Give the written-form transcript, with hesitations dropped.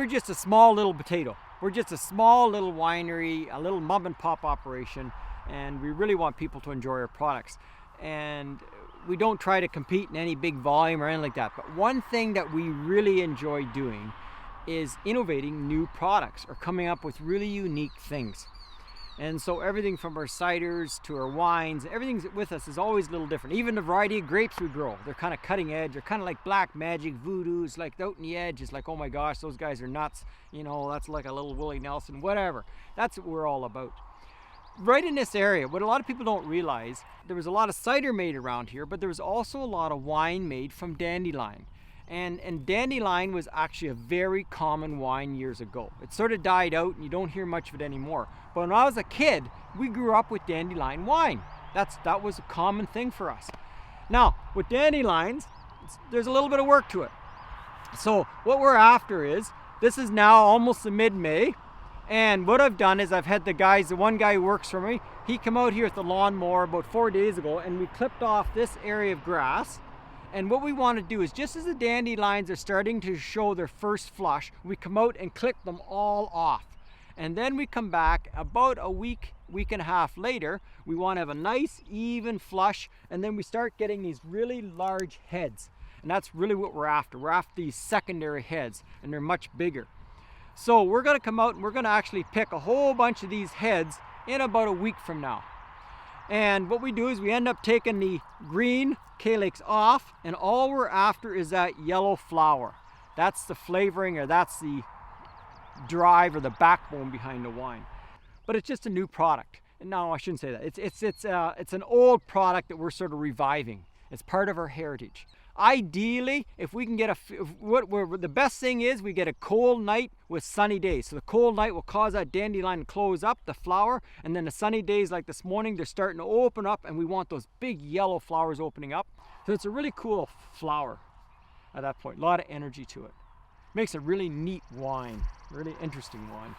we're just a small little potato. We're just a small little winery, a little mom and pop operation, and we really want people to enjoy our products. And we don't try to compete in any big volume or anything like that. But one thing that we really enjoy doing is innovating new products or coming up with really unique things. And so everything from our ciders to our wines, everything with us is always a little different. Even the variety of grapes we grow, they're kind of cutting edge. They're kind of like black magic voodoo. It's like out in the edge. It's like, oh my gosh, those guys are nuts. You know, that's like a little Willie Nelson, whatever. That's what we're all about. Right in this area, what a lot of people don't realize, there was a lot of cider made around here, but there was also a lot of wine made from Dandelion. And Dandelion was actually a very common wine years ago. It sort of died out and you don't hear much of it anymore. But when I was a kid, we grew up with Dandelion wine. That was a common thing for us. Now, with dandelions, there's a little bit of work to it. So what we're after is, this is now almost the mid-May. And what I've done is I've had the one guy who works for me, he came out here with the lawnmower about 4 days ago and we clipped off this area of grass. And what we want to do is, just as the dandelions are starting to show their first flush, we come out and clip them all off. And then we come back about a week and a half later, we want to have a nice even flush, and then we start getting these really large heads. And that's really what we're after. We're after these secondary heads, and they're much bigger. So we're going to come out and we're going to actually pick a whole bunch of these heads in about a week from now. And what we do is we end up taking the green calyx off, and all we're after is that yellow flower. That's the flavoring, or that's the drive or the backbone behind the wine. But it's just a new product. No, I shouldn't say that. It's an old product that we're sort of reviving. It's part of our heritage. Ideally, if we can get the best thing is we get a cold night with sunny days. So the cold night will cause that dandelion to close up, the flower, and then the sunny days like this morning, they're starting to open up, and we want those big yellow flowers opening up. So it's a really cool flower at that point. A lot of energy to it. Makes a really neat wine, really interesting wine.